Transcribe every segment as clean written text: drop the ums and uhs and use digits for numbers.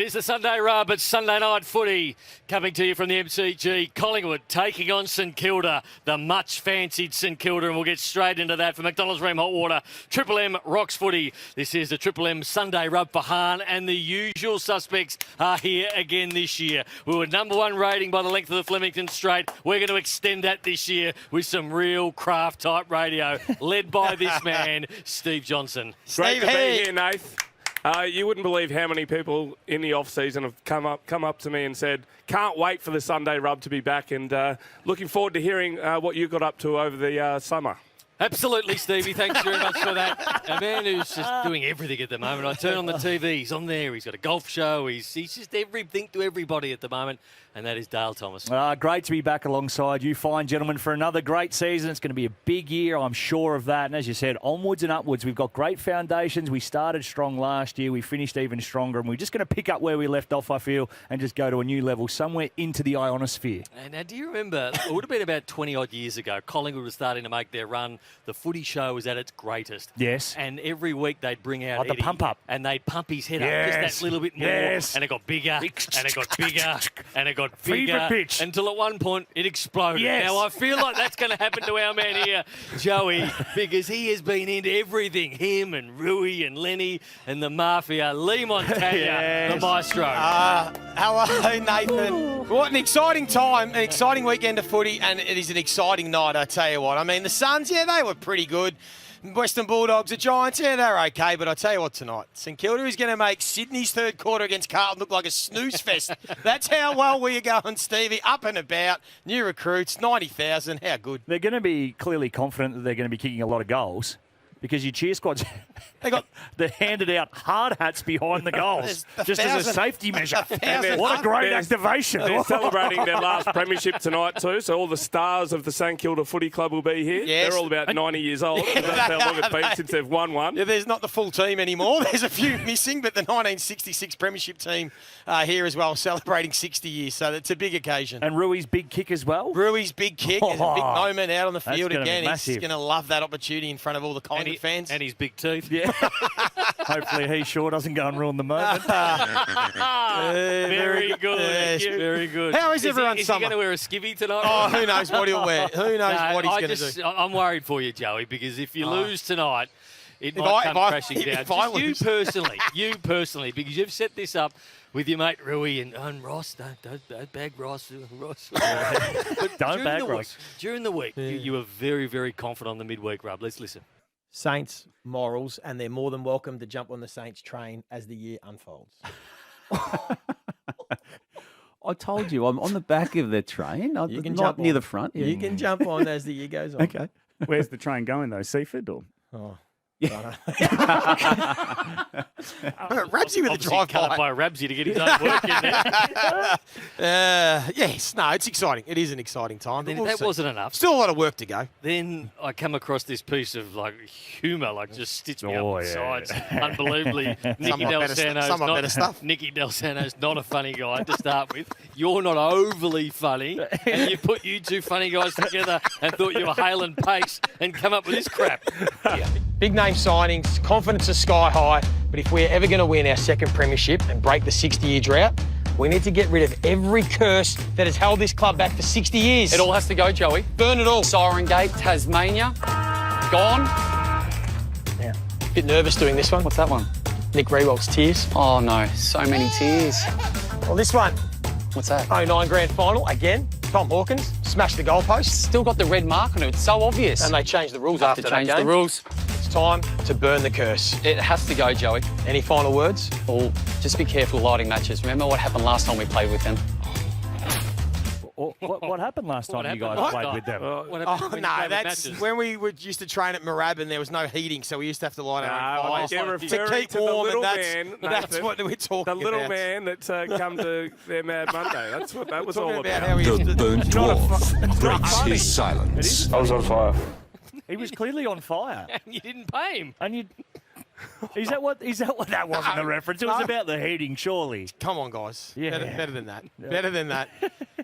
Here's the Sunday rub. It's Sunday night footy coming to you from the MCG. Collingwood taking on St Kilda, the much fancied St Kilda, and we'll get straight into that for McDonald's Ream Hot Water. Triple M rocks footy. This is the Triple M Sunday rub for Hahn, and the usual suspects are here again this year. We were #1 rating by the length of the Flemington Straight. We're going to extend that this year with some real craft type radio, led by this man, Steve Johnson. Great to be here, Nath. You wouldn't believe how many people in the off-season have come up to me and said, can't wait for the Sunday rub to be back, and looking forward to hearing what you got up to over the summer. Absolutely, Stevie. Thanks very much for that. A man who's just doing everything at the moment. I turn on the TV, he's on there, he's got a golf show, he's just everything to everybody at the moment, and that is Dale Thomas. Great to be back alongside you fine gentlemen for another great season. It's going to be a big year, I'm sure of that. And as you said, onwards and upwards. We've got great foundations. We started strong last year. We finished even stronger, and we're just going to pick up where we left off, I feel, and just go to a new level somewhere into the ionosphere. And now, do you remember, it would have been about 20-odd years ago, Collingwood was starting to make their run. The footy show was at its greatest. Yes. And every week they'd bring out the Eddie, pump up. and they'd pump his head up just that little bit more. Yes. And it got bigger, and it got bigger, and it got Fever bigger. pitch. Until at one point it exploded. Yes. Now, I feel like that's going to happen to our man here, Joey, because he has been into everything. Him and Rui and Lenny and the Mafia. Leigh Montagna, the maestro. Hello, Nathan. What an exciting time, an exciting weekend of footy, and it is an exciting night, I tell you what. I mean, the Suns, they were pretty good. Western Bulldogs, the Giants, they're okay, but I tell you what tonight, St Kilda is going to make Sydney's third quarter against Carlton look like a snooze fest. That's how well we are going, Stevie. Up and about, new recruits, 90,000, how good. They're going to be clearly confident that they're going to be kicking a lot of goals, because your cheer squads, they handed out hard hats behind the goals just as a safety measure. What a great activation. They're celebrating their last premiership tonight too, so all the stars of the St Kilda Footy Club will be here. Yes. They're all about 90 years old. That's how long it's been since they've won one. Yeah, there's not the full team anymore. There's a few missing, but the 1966 premiership team here as well, celebrating 60 years, so it's a big occasion. And Rui's big kick as well. Rui's big kick is a big moment out on the field gonna be again. He's massive. going to love that opportunity in front of all the Collingwood fans. And his big teeth. Yeah. Hopefully he sure doesn't go and ruin the moment. Very good. Yes. Very good. How is everyone's Is he summer? going to wear a skivvy tonight? Oh, who knows what he'll wear? Who knows what he's going to do? I'm worried for you, Joey, because if you lose tonight, it might I- come if I- crashing down. if I Just lose. you personally, because you've set this up with your mate Rui and Ross. Don't bag Ross. But Don't bag the Ross. During the week, you were very, very confident on the midweek rub. Let's listen. Saints morals, and they're more than welcome to jump on the Saints train as the year unfolds. I told you, I'm on the back of the train. You can not jump near on. the front. You can jump on as the year goes on. Okay. Where's the train going, though? Seaford or? Oh. Yeah. Ramsey with a Obviously cut drive-by. up by Ramsey to get his own work in there. Yes, no, it's exciting. It is an exciting time. Then but we'll that see. wasn't enough. Still a lot of work to go. Then I come across this piece of humour, just stitched me up Oh, the yeah. sides. Unbelievably, Nicky Somewhat better stuff. Nicky Delsano's not a funny guy to start with. You're not overly funny, and you put you two funny guys together and thought you were Hale and Pace and come up with this crap. Big name signings, confidence is sky high, but if we're ever going to win our second premiership and break the 60-year drought, we need to get rid of every curse that has held this club back for 60 years. It all has to go, Joey. Burn it all. Siren Gate, Tasmania, gone. Yeah. Bit nervous doing this one. What's that one? Nick Riewold's tears. Oh no, so many tears. Well, this one, What's that? 09 grand final, again, Tom Hawkins, smashed the goalpost, Still got the red mark on it. It's so obvious. and they changed the rules have after to that change game. the rules. It's time to burn the curse. It has to go, Joey. Any final words? Well, just be careful lighting matches. Remember what happened last time we played with them? What happened last time you guys played with them? What happened Oh, when you no, played with that's matches? when we used to train at Moorabbin. There was no heating, so we used to have to light our own fires They're to referring keep to the warm, little and man, that's Nathan. what we're talking The little about. man that come to their Mad Monday. That's what that was Talking all about about. how he used The to... burnt dwarf breaks his silence. I was on fire. He was clearly on fire. And you didn't pay him. And you... Is that what that wasn't the reference? It was about the heating, surely. Come on, guys. Yeah. Better than that. Better than that.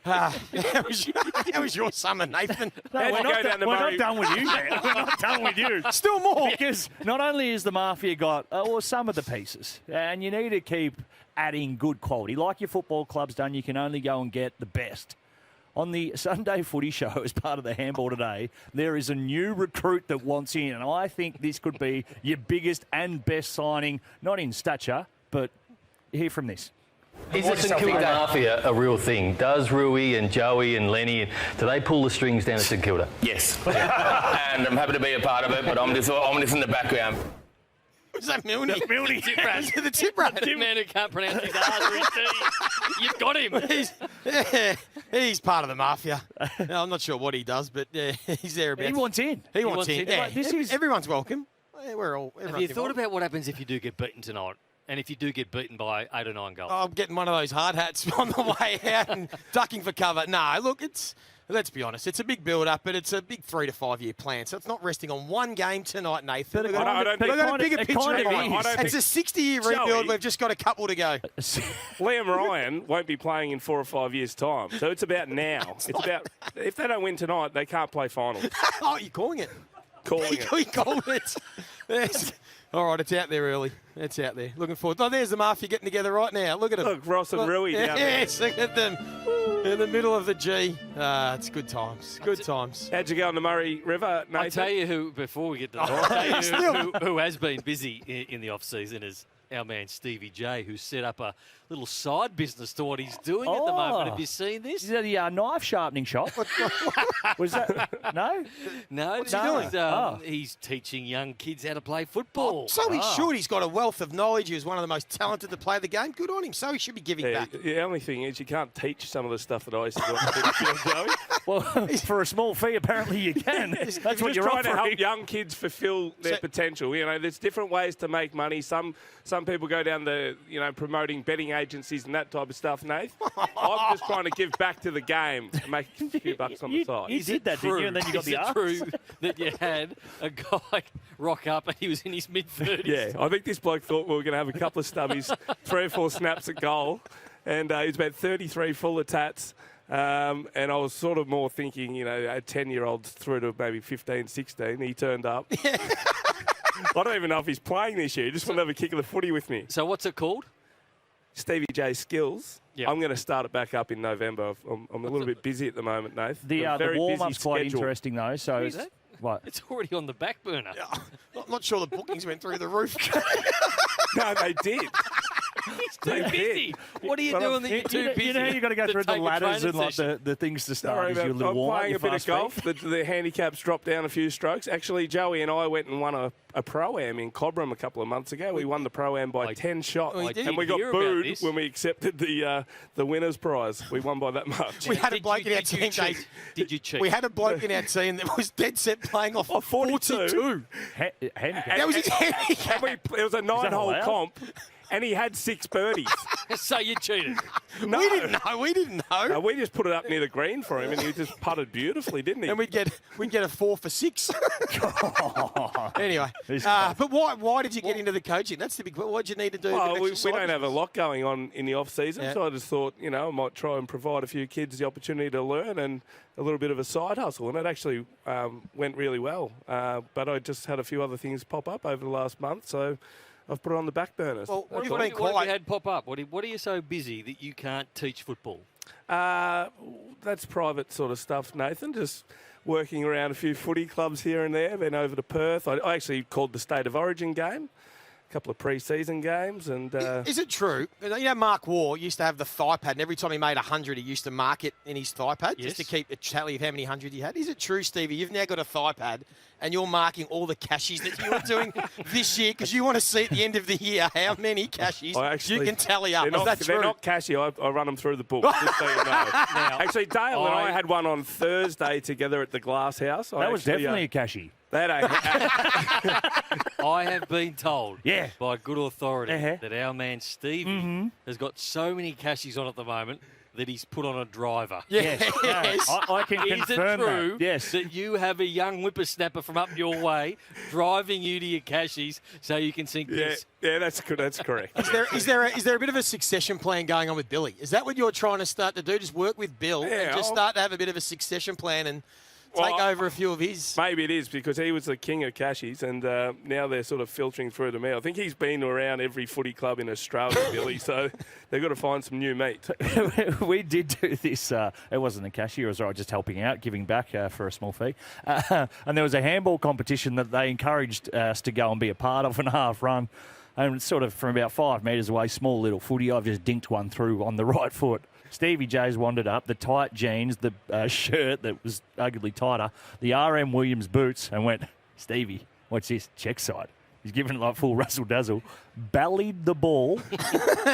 How was your summer, Nathan? No, How'd we're you not, go down the we're Murray? not done with you, man. We're not done with you. Still more. Because not only is the Mafia got some of the pieces, and you need to keep adding good quality. Like your football club's done, you can only go and get the best. On the Sunday Footy Show, as part of the handball today, there is a new recruit that wants in, and I think this could be your biggest and best signing, not in stature, but hear from this. Is the St Kilda Mafia a real thing? Does Rui and Joey and Lenny, do they pull the strings down at St Kilda? Yes. And I'm happy to be a part of it, but I'm just in the background. Was that Milne? Milne. Tip rat. The tip rat. The man who can't pronounce his R's or his T's. You've got him. He's part of the Mafia. No, I'm not sure what he does, but he's there about. He wants in. He wants in. Yeah. Like, this is... Everyone's welcome. We're all. Have you thought about what happens if you do get beaten tonight? And if you do get beaten by 8 or 9 goals? I'm getting one of those hard hats on the way out and ducking for cover. No, look, let's be honest, it's a big build-up, but it's a big 3 to 5 year plan. So it's not resting on one game tonight, Nathan. We've got a bigger picture in mind. It's a 60-year rebuild. We've just got a couple to go. Liam Ryan won't be playing in 4 or 5 years' time, so it's about now. It's about if they don't win tonight, they can't play finals. Oh, you're calling it. Calling it. He called it. All right, it's out there early. It's out there. Looking forward. Oh, there's the Mafia getting together right now. Look at them. Look, Ross and Rui down there. Yes, look at them. In the middle of the G. It's good times. Good times. How'd you go on the Murray River, Nathan? I'll tell you who, before we get to that, I'll tell you who has been busy in the off-season is our man Stevie J, who's set up a little side business to what he's doing at the moment. Have you seen this? Is that the knife sharpening shop? Was that... No? No. What's he doing? He's teaching young kids how to play football. So he should. He's got a wealth of knowledge. He was one of the most talented to play the game. Good on him. So he should be giving back. The only thing is you can't teach some of the stuff that I used to do on the field, Joey. Well, for a small fee, apparently you can. That's what you're trying offering. to help young kids fulfil their potential. You know, there's different ways to make money. Some people go down the, promoting betting agencies and that type of stuff, Nath. I'm just trying to give back to the game and make a few bucks on the side. You did that, didn't you? And then you got the arse. Is it true that you had a guy rock up and he was in his mid-30s? Yeah, I think this bloke thought we were going to have a couple of stubbies, 3 or 4 snaps at goal, and he's about 33 full of tats. And I was sort of more thinking, a 10-year-old through to maybe 15, 16. He turned up. I don't even know if he's playing this year. He just wanted to have a kick of the footy with me. So what's it called? Stevie J Skills. Yep. I'm going to start it back up in November. I'm a little bit busy at the moment, Nath. The warm-up's quite interesting, though. So Is it? What? It's already on the back burner. I'm not sure the bookings went through the roof. No, they did. He's too busy. What are you doing that you're too busy? You've got to go through the take a ladders training and session? the things to start. Sorry, Is your little I'm warm-up, playing your a bit of fast golf. feet. The handicaps dropped down a few strokes. Actually, Joey and I went and won a Pro-Am in Cobram a couple of months ago. We won the Pro-Am by 10 shots. And we got booed when we accepted the winners' prize. We won by that much. We had a bloke in our team. Did you cheat? We had a bloke in our team that was dead set playing off 42. Handicap. That was his handicap. It was a 9-hole allowed? comp. And he had 6 birdies. So you cheated. No. We didn't know. We just put it up near the green for him, and he just putted beautifully, didn't he? And we'd get a 4 for 6. Anyway, but why did you get into the coaching? That's the big. What did you need to do? Well, we don't have a lot going on in the off season, so I just thought, I might try and provide a few kids the opportunity to learn and a little bit of a side hustle, and it actually went really well. But I just had a few other things pop up over the last month, so I've put it on the back burners. Well, What have you had pop up? What are you so busy that you can't teach football? That's private sort of stuff, Nathan. Just working around a few footy clubs here and there. Been over to Perth. I actually called the State of Origin game. A couple of pre-season games. And is it true? Mark Waugh used to have the thigh pad, and every time he made 100, he used to mark it in his thigh pad just to keep a tally of how many 100 he had. Is it true, Stevie? You've now got a thigh pad, and you're marking all the cashies that you were doing this year because you want to see at the end of the year how many cashies you can tally up. They're not cashy. I run them through the book, just so you know. Actually, Dale and I had one on Thursday together at the Glass House. That was definitely a cashy. I have been told by good authority Uh-huh. that our man Stevie has got so many cashies on at the moment that he's put on a driver. Yes, I can Is it confirm true that. Yes. that you have a young whippersnapper from up your way driving you to your cashies so you can sink this? Yeah, that's good. That's correct. Is there a bit of a succession plan going on with Billy? Is that what you're trying to start to do? Just work with Bill and just start to have a bit of a succession plan and take over a few of his. Maybe it is because he was the king of cashies, and now they're sort of filtering through to me. I think he's been around every footy club in Australia, Billy. So they've got to find some new meat. We did do this. It wasn't a cashier. It was just helping out, giving back for a small fee. And there was a handball competition that they encouraged us to go and be a part of and half run. And sort of from about 5 metres away, small little footy. I've just dinked one through on the right foot. Stevie J's wandered up, the tight jeans, the shirt that was arguably tighter, the RM Williams boots, and went, Stevie, what's this? Check side. He's giving it like full razzle-dazzle. Bellied the ball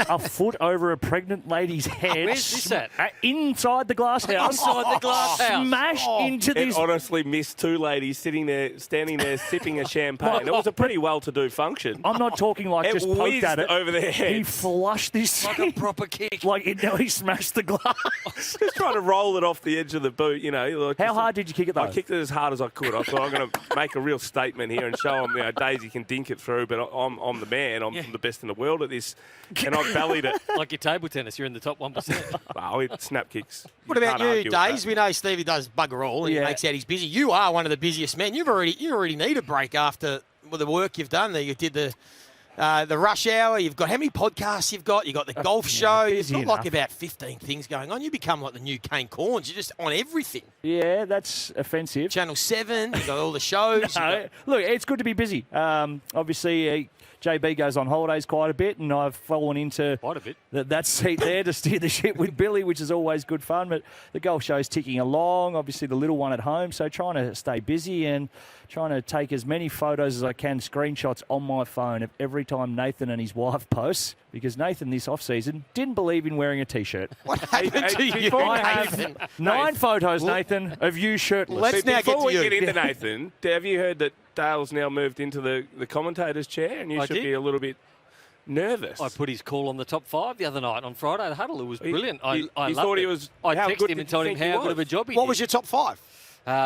a foot over a pregnant lady's head. Where's this at? Inside the glass house. Inside the glass house. Smashed into It this. honestly missed 2 ladies standing there sipping a champagne. It was a pretty well-to-do function. I'm not talking like It just poked whizzed at it. over their He heads. flushed this Like a proper kick. like he smashed the glass. Just trying to roll it off the edge of the boot, you know. Like How hard did you kick it though? I kicked it as hard as I could. I thought I'm going to make a real statement here and show them, Daisy can dink it through, but I'm the man. I'm the best in the world at this, and I bellied it. Like your table tennis, you're in the top 1%. Oh, it's snap kicks. What about Can't you, argue with that. Days? We know Stevie does bugger all and he Yeah. makes out he's busy. You are one of the busiest men. You already need a break after the work you've done there. You did the rush hour. You've got how many podcasts you've got? You've got the golf show. You've busy got like enough. about 15 things going on. You become like the new Kane Corns. You're just on everything. Yeah, that's offensive. Channel 7, you've got all the shows. you've No, got- look, it's good to be busy. Obviously, JB goes on holidays quite a bit, and I've fallen into Quite a bit. that seat there to steer the ship with Billy, which is always good fun. But the golf show's ticking along. Obviously, the little one at home, so trying to stay busy and trying to take as many photos as I can, screenshots on my phone of every time Nathan and his wife posts, because Nathan this off-season didn't believe in wearing a T-shirt. What happened to you, before I Nathan? 9 photos, Nathan, of you shirtless. Let's now get Before to we you. get into Nathan, have you heard that Dale's now moved into the commentator's chair, and you I should did. be a little bit nervous? I put his call on the top 5 the other night on Friday. The huddle, it was brilliant. I you loved thought he it. was- I how texted good him did and told you him think he how good of a was? job he What did. was your top 5?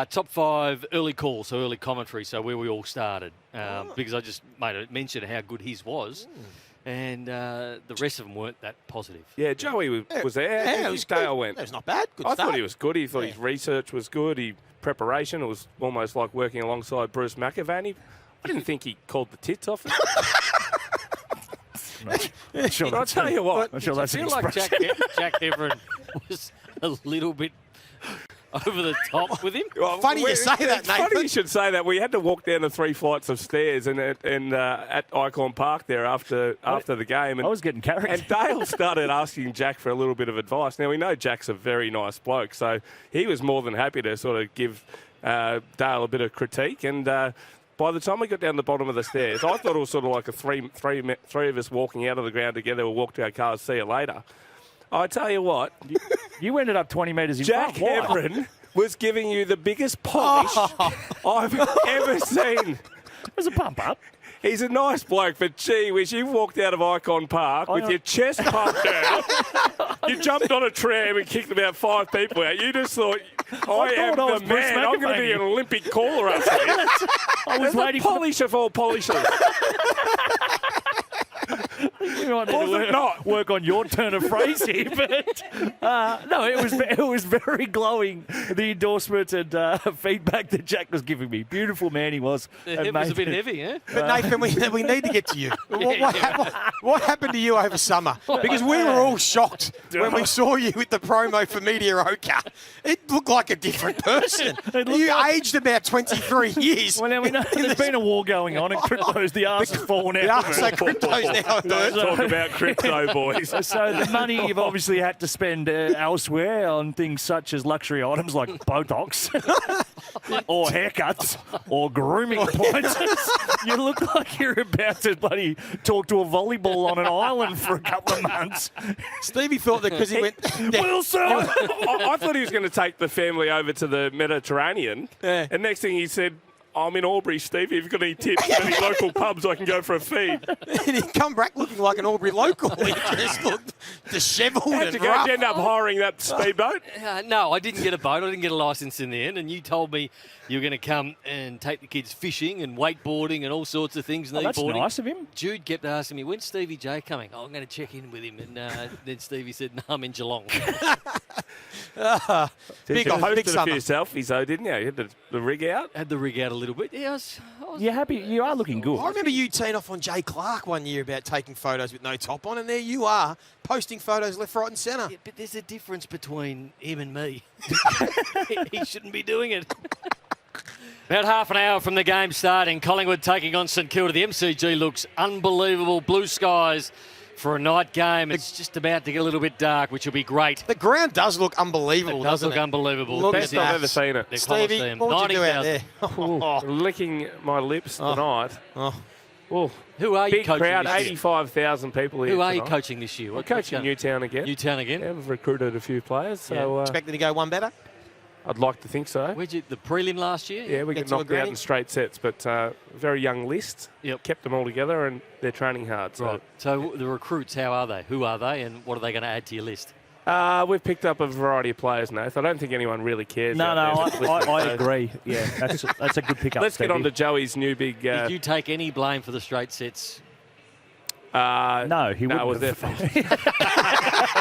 Top 5 early call, so early commentary, so where we all started. Because I just made a mention of how good his was. And the rest of them weren't that positive. Yeah, Joey was there. Yeah, How it was did Dale good. went? That was not bad. Good I start. thought he was good. He thought his research was good. Preparation. It was almost like working alongside Bruce McAvaney. I didn't think he called the tits off. Sure, But I'll tell you what. I'm sure I that's feel an like expression. Jack Everett was a little bit over the top with him. Well, Funny you say that, it's funny Nathan. you should say that. We had to walk down the 3 flights of stairs and at Icon Park there after the game. And, I was getting carried. And Dale started asking Jack for a little bit of advice. Now, we know Jack's a very nice bloke, so he was more than happy to sort of give Dale a bit of critique. And by the time we got down the bottom of the stairs, I thought it was sort of like a three of us walking out of the ground together. We'll walk to our cars, see you later. I tell you what, You ended up 20 metres in Jack front. Why? Everett was giving you the biggest polish I've ever seen. It was a pump up. He's a nice bloke, but gee whiz, you walked out of Icon Park with know. your chest pumped out. You jumped on a tram and kicked about 5 people out. You just thought, I am I was the Bruce man. I'm going to be McAvaney. an Olympic caller up here. I was The waiting for polish of all polishes. you might need Was it to not? work on your turn of phrase here, but no, it was very glowing, the endorsement and feedback that Jack was giving me. Beautiful man he was. It was a bit heavy, eh? But Nathan, we need to get to you. What happened to you over summer? Because we were all shocked when we saw you with the promo for Mediocre. It looked like a different person. You aged about 23 years. Well, now we know there's been a war going on, and crypto's the arse has fallen Yeah, out. so crypto's now Don't talk about crypto, boys. So the money you've obviously had to spend elsewhere on things such as luxury items like Botox or haircuts or grooming appointments. You look like you're about to bloody talk to a volleyball on an island for a couple of months. Stevie thought that because he went... Wilson! I thought he was going to take the family over to the Mediterranean. Yeah. And next thing he said, I'm in Albury, Steve. If you've got any tips for any local pubs, I can go for a feed. And he come back looking like an Albury local. He just looked dishevelled How'd and you go? rough. Did you end up hiring that speedboat? No, I didn't get a boat. I didn't get a licence in the end. And you told me you were going to come and take the kids fishing and wakeboarding and all sorts of things. Oh, that's kneeboarding. nice of him. Jude kept asking me, when's Stevie J coming? Oh, I'm going to check in with him. And then Stevie said, no, I'm in Geelong. Big You off, big hosted a few summer. selfies, though, didn't you? You had the rig out. Had the rig out a little bit. Yeah, I was You're happy. You are looking good. I remember you teeing off on Jay Clark one year about taking photos with no top on, and there you are, posting photos left, right and centre. Yeah, but there's a difference between him and me. He shouldn't be doing it. About half an hour from the game starting, Collingwood taking on St Kilda. The MCG looks unbelievable. Blue skies for a night game. It's just about to get a little bit dark, which will be great. The ground does look unbelievable, It does doesn't look it? unbelievable. Look Best at I've that. ever seen it. The Stevie, Coliseum. what would you do out there? 90,000. Licking my lips tonight. Oh. Oh, Who are you big coaching crowd, this year? 85,000 people here Who are you tonight. coaching this year? I'm coaching Newtown again. Newtown again? Yeah, we've recruited a few players, so Expecting to go one better? I'd like to think so. Where'd you, the prelim last year? Yeah, we Get get to a knocked out granny? in straight sets, but very young list. Yep. Kept them all together, and they're training hard. So Right. So the recruits, how are they? Who are they, and what are they going to add to your list? we've picked up a variety of players, Nath. I don't think anyone really cares. No, out there. I agree. Yeah, that's a good pickup. Let's get Stevie. on to Joey's new big. Did you take any blame for the straight sets? No, he no, it was wouldn't their have.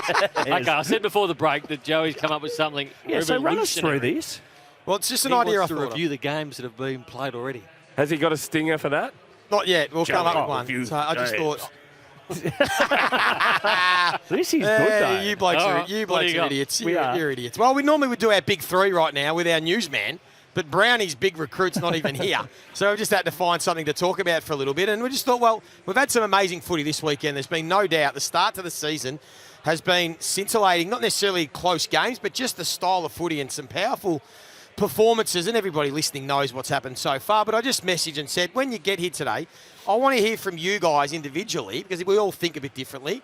fault. Okay, I said before the break that Joey's come up with something Yeah, so run us through revolutionary. this. Well, it's just He an idea I wants to thought of. review the games that have been played already. Has he got a stinger for that? Not yet. We'll come up with one. review So I just games. thought, This is good, though. you blokes, All are, right, you what blokes do you are got? idiots. We are. You're idiots. Well, we normally would do our big three right now with our newsman, but Brownie's big recruit's not even here. So we've just had to find something to talk about for a little bit. And we just thought, well, we've had some amazing footy this weekend. There's been no doubt the start to the season has been scintillating, not necessarily close games, but just the style of footy and some powerful performances, and everybody listening knows what's happened so far. But I just messaged and said, when you get here today, I want to hear from you guys individually, because we all think a bit differently.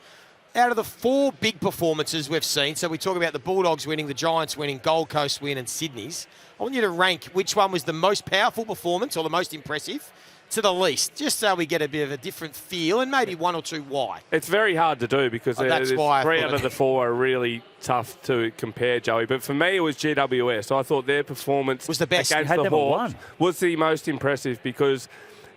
Out of the four big performances we've seen, so we talk about the Bulldogs winning, the Giants winning, Gold Coast win, and Sydney's, I want you to rank which one was the most powerful performance or the most impressive to the least, just so we get a bit of a different feel, and maybe one or two why. It's very hard to do because That's why I three thought out of it. the four are really tough to compare, Joey. But for me, it was GWS. I thought their performance Was the best. against Had the them at Hawks one. was the most impressive because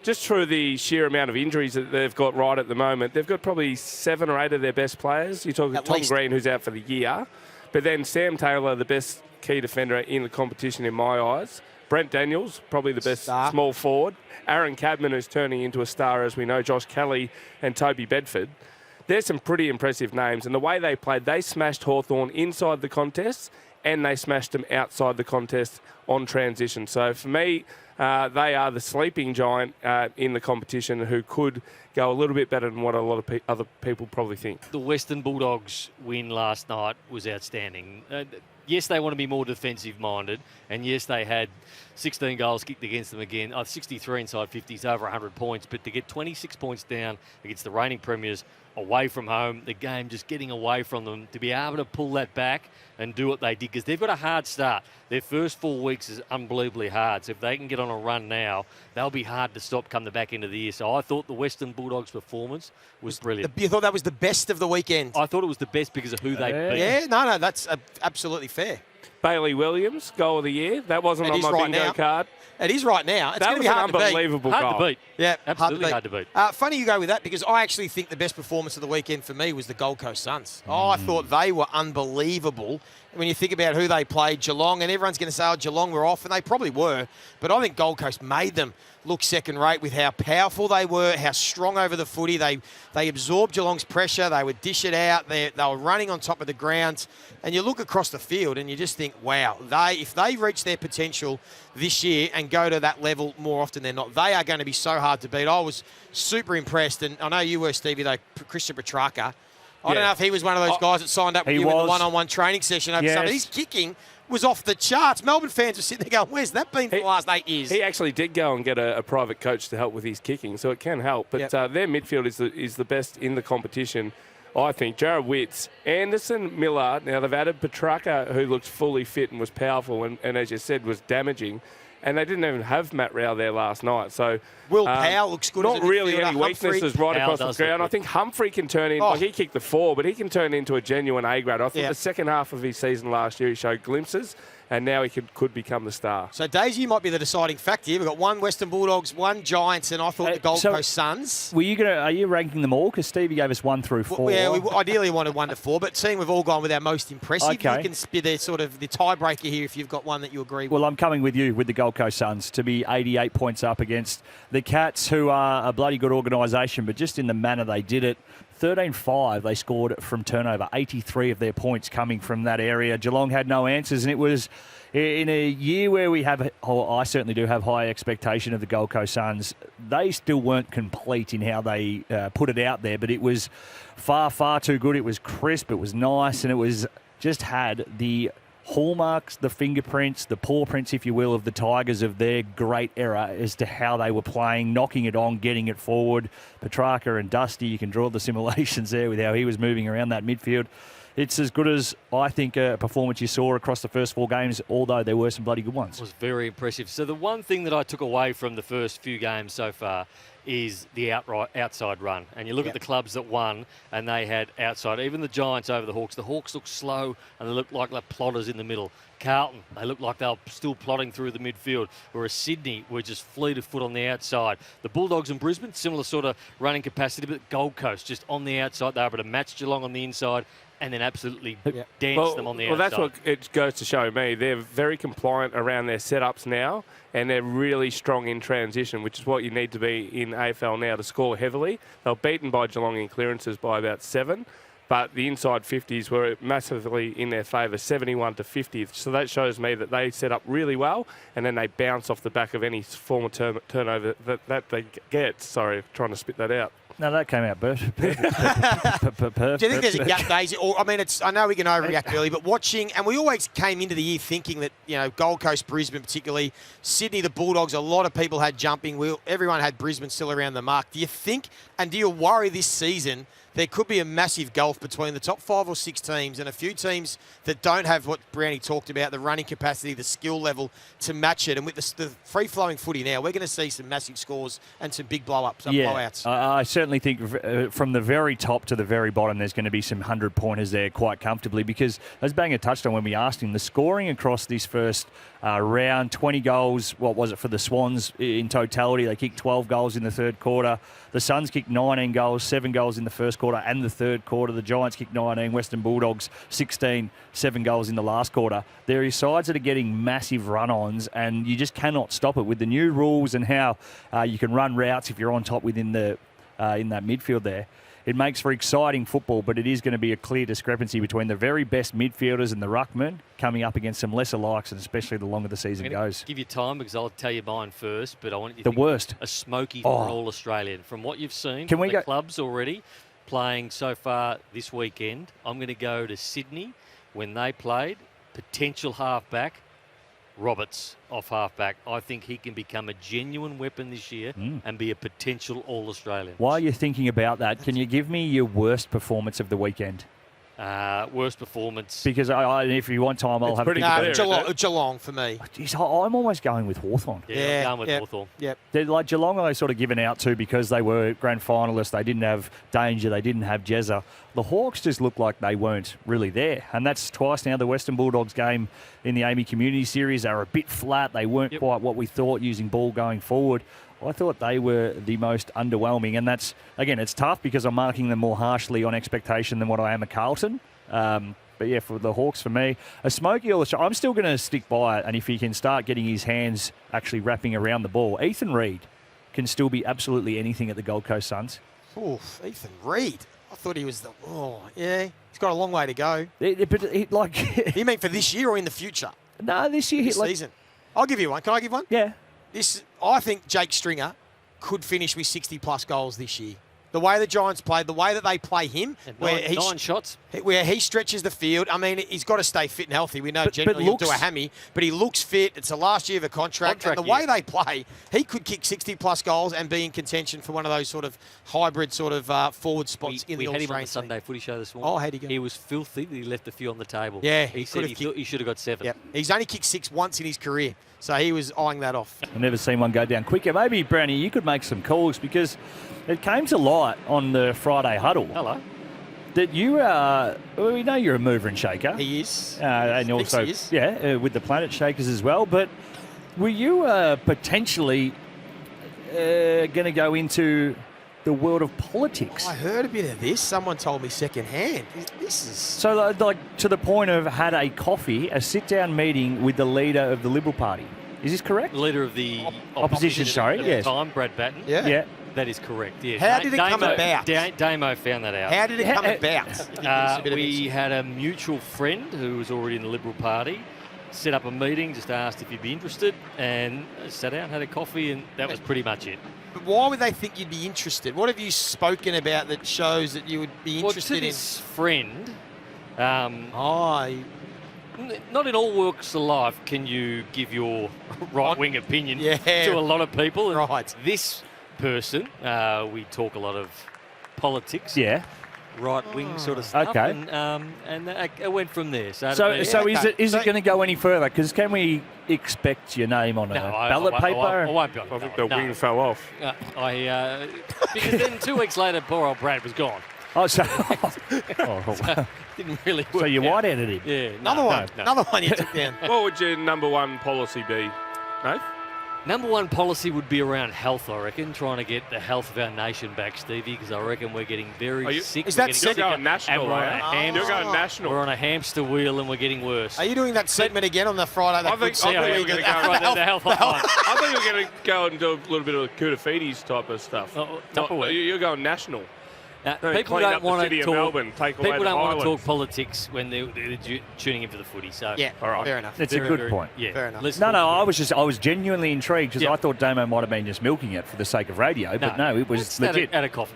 just through the sheer amount of injuries that they've got right at the moment, they've got probably 7 or 8 of their best players. You're talking At Tom least. Green, who's out for the year, but then Sam Taylor, the best key defender in the competition in my eyes. Brent Daniels, probably the best Star. small forward. Aaron Cadman, who's turning into a star, as we know. Josh Kelly and Toby Bedford. There's some pretty impressive names. And the way they played, they smashed Hawthorn inside the contest and they smashed them outside the contest on transition. So for me, they are the sleeping giant in the competition who could go a little bit better than what a lot of other people probably think. The Western Bulldogs win last night was outstanding. Yes, they want to be more defensive-minded, and yes, they had 16 goals kicked against them again. 63 inside 50s, over 100 points, but to get 26 points down against the reigning premiers away from home, the game just getting away from them, to be able to pull that back and do what they did, because they've got a hard start. Their first 4 weeks is unbelievably hard, so if they can get on a run now, they'll be hard to stop come the back end of the year. So I thought the Western Bulldogs' performance was brilliant. You thought that was the best of the weekend? I thought it was the best because of who they beat. Yeah, no, that's absolutely fair. Bailey Williams, goal of the year. That wasn't It on is my right bingo now. card. It is right now. It's That going to was be an hard to beat. unbelievable Hard goal. to beat. Yeah, Absolutely hard to beat. Funny you go with that, because I actually think the best performance of the weekend for me was the Gold Coast Suns. Oh, I thought they were unbelievable. When you think about who they played, Geelong, and everyone's going to say, oh, Geelong were off, and they probably were. But I think Gold Coast made them look second rate with how powerful they were, how strong over the footy. They absorbed Geelong's pressure. They would dish it out. They were running on top of the ground. And you look across the field and you just think, wow, if they reach their potential this year and go to that level more often than not, they are going to be so hard to beat. I was super impressed, and I know you were, Stevie, though, Christian Petrarca. I don't know if he was one of those guys that signed up with He you in the was. one-on-one training session over Yes. summer. His kicking was off the charts. Melbourne fans were sitting there going, where's that been for the last 8 years? He actually did go and get a private coach to help with his kicking, so it can help. But Yep. their midfield is the best in the competition, I think. Jared Witts, Anderson, Miller. Now, they've added Petrarca, who looked fully fit and was powerful and as you said, was damaging. and they didn't even have Matt Rowell there last night. So Will Powell looks good. Not as a really midfielder. any weaknesses right Powell across does the ground. look I think Humphrey can turn in. Like he kicked the 4, but he can turn into a genuine A grade. I thought the second half of his season last year he showed glimpses, and now he could become the star. So, Daisy might be the deciding factor here. We've got one Western Bulldogs, one Giants, and I thought the Gold Coast Suns. Are you ranking them all? Because Stevie gave us 1 through 4. Yeah, we ideally wanted 1 to 4, but seeing we've all gone with our most impressive, you can be the sort of the tiebreaker here if you've got one that you agree with. Well, I'm coming with you with the Gold Coast Suns to be 88 points up against the Cats, who are a bloody good organisation, but just in the manner they did it. 13-5 they scored from turnover, 83 of their points coming from that area. Geelong had no answers, and it was in a year where we have, I certainly do have high expectation of the Gold Coast Suns. They still weren't complete in how they put it out there, but it was far, far too good. It was crisp, it was nice, and it was just had the hallmarks, the fingerprints, the paw prints, if you will, of the Tigers of their great era as to how they were playing, knocking it on, getting it forward. Petrarca and Dusty, you can draw the simulations there with how he was moving around that midfield. It's as good as, I think, a performance you saw across the first 4 games, although there were some bloody good ones. It was very impressive. So the one thing that I took away from the first few games so far is the outside run. And you look at the clubs that won, and they had outside. Even the Giants over the Hawks. The Hawks look slow, and they look like they're plotters in the middle. Carlton, they look like they're still plotting through the midfield, whereas Sydney were just fleet of foot on the outside. The Bulldogs in Brisbane, similar sort of running capacity, but Gold Coast just on the outside. They were able to match Geelong on the inside and then absolutely dance them on the outside. Well, that's what it goes to show me. They're very compliant around their setups now, and they're really strong in transition, which is what you need to be in AFL now to score heavily. They were beaten by Geelong in clearances by about 7, but the inside 50s were massively in their favour, 71 to 50. So that shows me that they set up really well, and then they bounce off the back of any form of turnover that they get. Sorry, trying to spit that out. No, that came out perfect. Do you think there's a gap, Daisy? Or, I mean, I know we can overreact early, but watching, and we always came into the year thinking that, Gold Coast, Brisbane particularly, Sydney, the Bulldogs, a lot of people had jumping. Everyone had Brisbane still around the mark. Do you think, and do you worry this season there could be a massive gulf between the top 5 or 6 teams and a few teams that don't have what Brownie talked about, the running capacity, the skill level to match it? And with the free-flowing footy now, we're going to see some massive scores and some big blow-ups and blowouts. I certainly think from the very top to the very bottom, there's going to be some 100-pointers there quite comfortably because, as Banger touched on when we asked him, the scoring across this first round, 20 goals, what was it for the Swans in totality? They kicked 12 goals in the third quarter. The Suns kicked 19 goals, 7 goals in the first quarter and the third quarter. The Giants kicked 19, Western Bulldogs 16, 7 goals in the last quarter. There are sides that are getting massive run-ons, and you just cannot stop it with the new rules and how you can run routes if you're on top within the in that midfield there. It makes for exciting football, but it is going to be a clear discrepancy between the very best midfielders and the ruckmen coming up against some lesser likes, and especially the longer the season goes. Give you time because I'll tell you mine first, but I want you to the think worst. A smoky for an All-Australian. From what you've seen Can from we the go clubs already playing so far this weekend, I'm going to go to Sydney when they played. Potential halfback, Roberts off halfback. I think he can become a genuine weapon this year and be a potential All-Australian. While you're thinking about that, can you give me your worst performance of the weekend? Worst performance. Because if you want time, I'll have a think about it. Geelong for me. Jeez, I'm almost going with Hawthorn. Yeah, I'm going with Hawthorn. Yep. They're like Geelong, are they sort of given out to because they were grand finalists. They didn't have Danger. They didn't have Jezza. The Hawks just looked like they weren't really there. And that's twice now the Western Bulldogs game in the Amy Community Series. They were a bit flat. They weren't quite what we thought using ball going forward. I thought they were the most underwhelming. And that's, again, it's tough because I'm marking them more harshly on expectation than what I am at Carlton. But yeah, for the Hawks, for me, a smoky All-Australian, I'm still going to stick by it. And if he can start getting his hands actually wrapping around the ball, Ethan Reid can still be absolutely anything at the Gold Coast Suns. Oof, Ethan Reid. I thought he was he's got a long way to go. You mean for this year or in the future? No, this year. This season. I'll give you one. Can I give one? Yeah. I think Jake Stringer could finish with 60-plus goals this year. The way the Giants played, the way that they play him, Nine shots. where he stretches the field. I mean, he's got to stay fit and healthy. We know generally he'll do a hammy, but he looks fit. It's the last year of a contract and the way they play, he could kick 60-plus goals and be in contention for one of those sort of hybrid sort of forward spots in the All-Australian We had him on the Sunday Footy Show this morning. Oh, how'd he go? He was filthy that he left a few on the table. Yeah, he said he thought he should have got 7. Yep. He's only kicked 6 once in his career, so he was eyeing that off. I've never seen one go down quicker. Maybe, Brownie, you could make some calls because it came to light on the Friday huddle. Hello. That you are, well, we know you're a mover and shaker. He is. And also, he is. with the Planet Shakers as well. But were you potentially going to go into the world of politics? I heard a bit of this. Someone told me secondhand. This is... So, like, to the point of had a coffee, a sit-down meeting with the leader of the Liberal Party. Is this correct? The leader of the opposition, sorry, at yes. the time, Brad Batten. Yeah. That is correct, yeah. How did it come about? Damo found that out. How did it come about? We had a mutual friend who was already in the Liberal Party, set up a meeting, just asked if you'd be interested, and sat down, had a coffee, and that was pretty much it. But why would they think you'd be interested? What have you spoken about that shows that you would be interested to this friend, not in all walks of life can you give your right-wing opinion to a lot of people. And right. This person, we talk a lot of politics. Yeah. Right-wing sort of stuff. Okay. And it went from there. So is it going to go any further? Because can we expect your name on a ballot paper? I think the wing fell off. Because then 2 weeks later, poor old Brad was gone. Oh, so didn't really work. So you white-headed him? Yeah. Another one you took down. What would your number one policy be, Nath? Number one policy would be around health, I reckon, trying to get the health of our nation back, Stevie, because I reckon we're getting very sick. Is that you're going national? You're going national. We're on a hamster wheel and we're getting worse. Are you doing that segment again on the Friday? I think you were going to go the health hotline. I thought you were going to go and do a little bit of Kudafidis type of stuff. You're going national. People don't want to talk. People don't want to talk politics when they're tuning in for the footy. So yeah, all right, fair enough. It's a good point. Yeah, fair enough. I was genuinely intrigued because I thought Damo might have been just milking it for the sake of radio, but no, it was legit. At a coffee,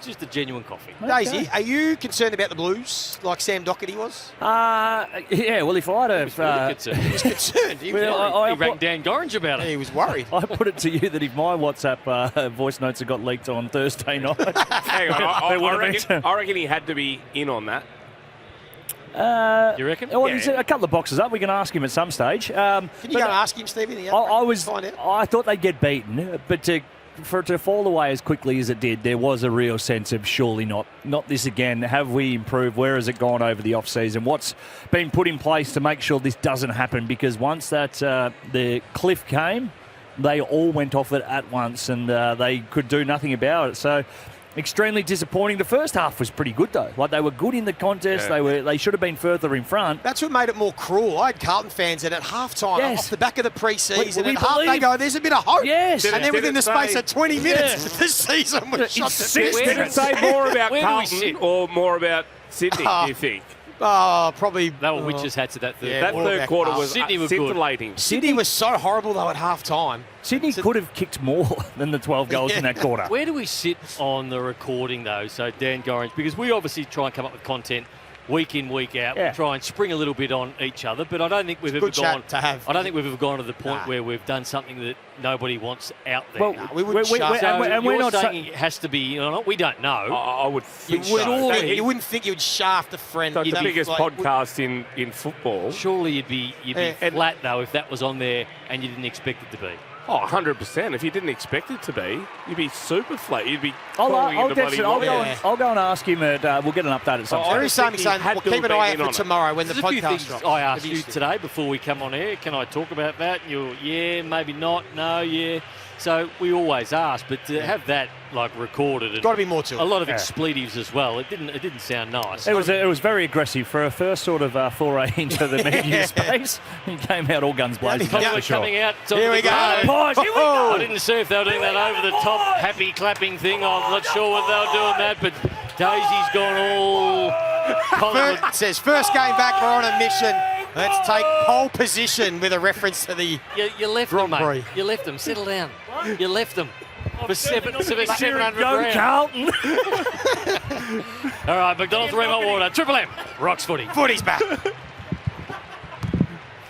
just a genuine coffee. Daisy, are you concerned about the Blues like Sam Doherty was? Yeah. Well, if I'd have, He was concerned. He rang Dan Gorringe about it. He was worried. I put it to you that if my WhatsApp voice notes had got leaked on Thursday night, hang on, I reckon he had to be in on that. You reckon? Well, there's a couple of boxes up. We can ask him at some stage. Can you go and ask him, Stevie? I thought they'd get beaten, but for it to fall away as quickly as it did, there was a real sense of surely not this again. Have we improved? Where has it gone over the off-season? What's been put in place to make sure this doesn't happen? Because once that the cliff came, they all went off it at once and they could do nothing about it. So extremely disappointing. The first half was pretty good though. Like they were good in the contest. Yeah. They should have been further in front. That's what made it more cruel. I had Carlton fans that at halftime, off the back of the pre-season, at half they go, "There's a bit of hope." Yes, and then within the space of 20 minutes, the season was shot to bits. Did it say more about Carlton or more about Sydney? Do you think? Probably. They were witches' hats at that third. That third quarter was scintillating. Sydney was so horrible though at half-time. Sydney could have kicked more than the 12 goals in that quarter. Where do we sit on the recording though? So Dan Gorringe, because we obviously try and come up with content week in, week out. We try and spring a little bit on each other, but I don't think we've ever gone to the point where we've done something that nobody wants out there. Well, we wouldn't we're not saying it has to be. We don't know. I would think you wouldn't think you'd shaft a friend. So the biggest podcast in football. Surely you'd be flat though if that was on there and you didn't expect it to be. Oh, 100%. If you didn't expect it to be, you'd be super flat. You'd be I'll go and ask him. We'll get an update at some point. There is something saying, keep an eye out for tomorrow when the podcast drops. I asked you today before we come on air, can I talk about that? Yeah, maybe not. No, yeah. So we always ask, but to have that recorded, and got to be more to it. A lot of expletives as well. It didn't sound nice. It was very aggressive for a first sort of foray into the media space. He came out all guns blazing. Coming out. Here we go. I didn't see if they were doing that over the top happy clapping thing. I'm not sure what they were doing that, but Daisy's gone all. Says first game back. We're on a mission. Let's take pole position with a reference to the You left them, mate. You left them. Settle down. You left them. for 700 Go grand. Carlton. All right, McDonald's Rim Hot Water. Triple M rocks footy. Footy's back.